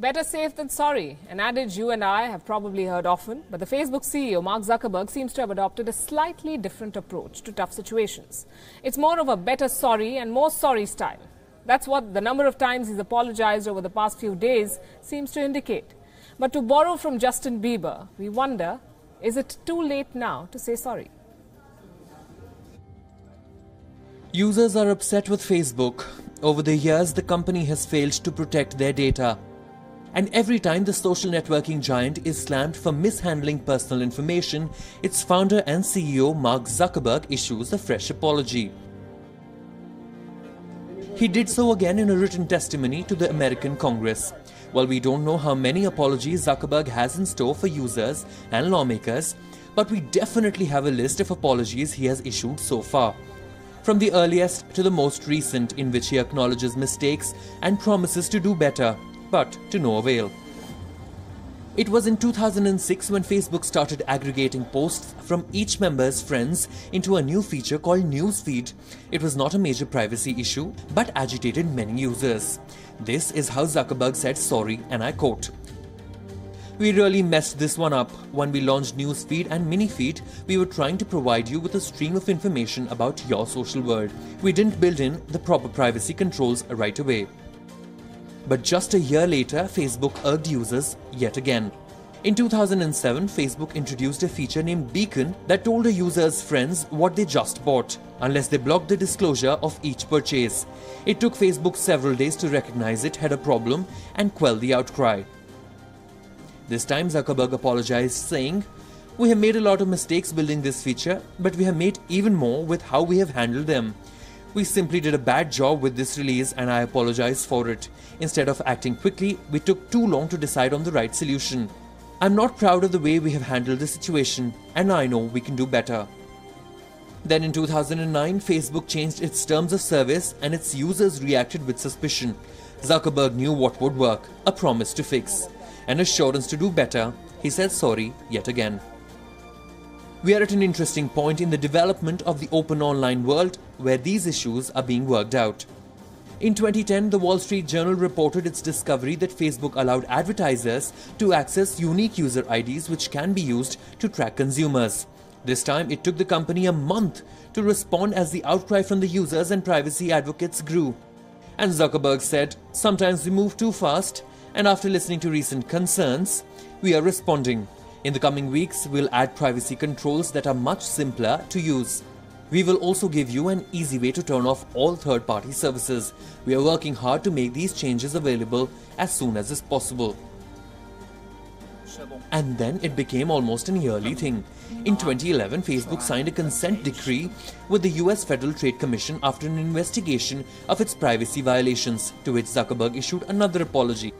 Better safe than sorry, an adage you and I have probably heard often, but the Facebook CEO Mark Zuckerberg seems to have adopted a slightly different approach to tough situations. It's more of a better sorry and more sorry style. That's what the number of times he's apologized over the past few days seems to indicate. But to borrow from Justin Bieber, we wonder, is it too late now to say sorry? Users are upset with Facebook. Over the years, the company has failed to protect their data. And every time the social networking giant is slammed for mishandling personal information, its founder and CEO Mark Zuckerberg issues a fresh apology. He did so again in a written testimony to the American Congress. Well, we don't know how many apologies Zuckerberg has in store for users and lawmakers, but we definitely have a list of apologies he has issued so far. From the earliest to the most recent, in which he acknowledges mistakes and promises to do better, but to no avail. It was in 2006 when Facebook started aggregating posts from each member's friends into a new feature called Newsfeed. It was not a major privacy issue, but agitated many users. This is how Zuckerberg said sorry, and I quote, "We really messed this one up. When we launched Newsfeed and Minifeed, we were trying to provide you with a stream of information about your social world. We didn't build in the proper privacy controls right away." But just a year later, Facebook irked users yet again. In 2007, Facebook introduced a feature named Beacon that told a user's friends what they just bought, unless they blocked the disclosure of each purchase. It took Facebook several days to recognize it had a problem and quell the outcry. This time, Zuckerberg apologized, saying, "We have made a lot of mistakes building this feature, but we have made even more with how we have handled them. We simply did a bad job with this release and I apologize for it. Instead of acting quickly, we took too long to decide on the right solution. I'm not proud of the way we have handled the situation, and I know we can do better." Then in 2009, Facebook changed its terms of service and its users reacted with suspicion. Zuckerberg knew what would work, a promise to fix, an assurance to do better. He said sorry yet again. We are at an interesting point in the development of the open online world where these issues are being worked out. In 2010, the Wall Street Journal reported its discovery that Facebook allowed advertisers to access unique user IDs which can be used to track consumers. This time, it took the company a month to respond as the outcry from the users and privacy advocates grew. And Zuckerberg said, "Sometimes we move too fast, and after listening to recent concerns, we are responding. In the coming weeks, we'll add privacy controls that are much simpler to use. We will also give you an easy way to turn off all third-party services. We are working hard to make these changes available as soon as is possible." And then it became almost an yearly thing. In 2011, Facebook signed a consent decree with the US Federal Trade Commission after an investigation of its privacy violations, to which Zuckerberg issued another apology.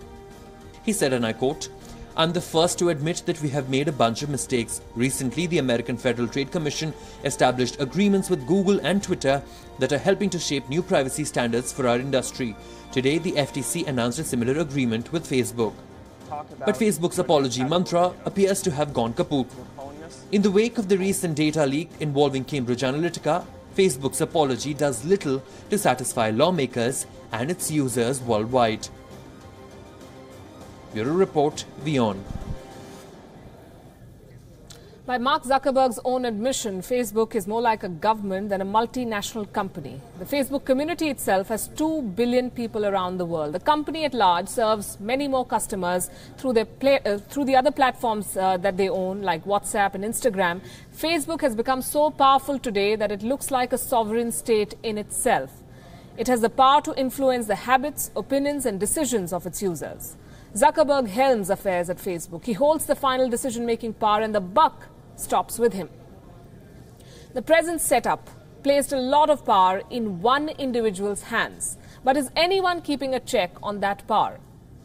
He said, and I quote, "I'm the first to admit that we have made a bunch of mistakes. Recently, the American Federal Trade Commission established agreements with Google and Twitter that are helping to shape new privacy standards for our industry. Today, the FTC announced a similar agreement with Facebook." But Facebook's apology mantra appears to have gone kaput. In the wake of the recent data leak involving Cambridge Analytica, Facebook's apology does little to satisfy lawmakers and its users worldwide. Bureau Report, WION. By Mark Zuckerberg's own admission, Facebook is more like a government than a multinational company. The Facebook community itself has 2 billion people around the world. The company at large serves many more customers through the other platforms that they own, like WhatsApp and Instagram. Facebook has become so powerful today that it looks like a sovereign state in itself. It has the power to influence the habits, opinions, and decisions of its users. Zuckerberg helms affairs at Facebook. He holds the final decision-making power and the buck stops with him. The present setup placed a lot of power in one individual's hands. But is anyone keeping a check on that power?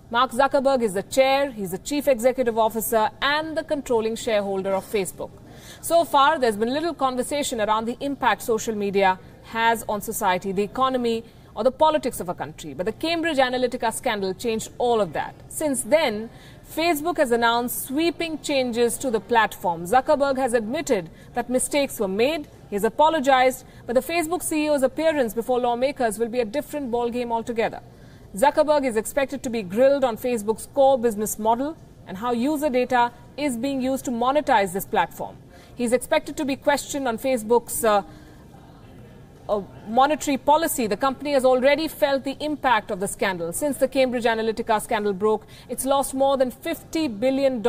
Mark Zuckerberg is the chair, he's the chief executive officer and the controlling shareholder of Facebook. So far, there's been little conversation around the impact social media has on society, the economy, or the politics of a country. But the Cambridge Analytica scandal changed all of that. Since then, Facebook has announced sweeping changes to the platform. Zuckerberg has admitted that mistakes were made. He has apologized, but the Facebook CEO's appearance before lawmakers will be a different ballgame altogether. Zuckerberg is expected to be grilled on Facebook's core business model and how user data is being used to monetize this platform. He's expected to be questioned on Facebook's monetary policy. The company has already felt the impact of the scandal. Since the Cambridge Analytica scandal broke, it's lost more than $50 billion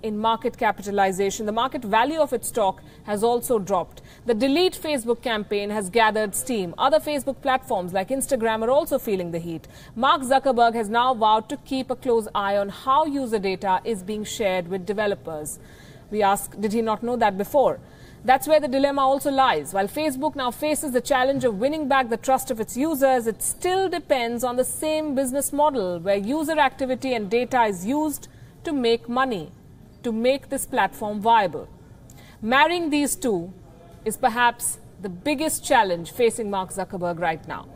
in market capitalization. The market value of its stock has also dropped. The Delete Facebook campaign has gathered steam. Other Facebook platforms like Instagram are also feeling the heat. Mark Zuckerberg has now vowed to keep a close eye on how user data is being shared with developers. We ask, did he not know that before? That's where the dilemma also lies. While Facebook now faces the challenge of winning back the trust of its users, it still depends on the same business model where user activity and data is used to make money, to make this platform viable. Marrying these two is perhaps the biggest challenge facing Mark Zuckerberg right now.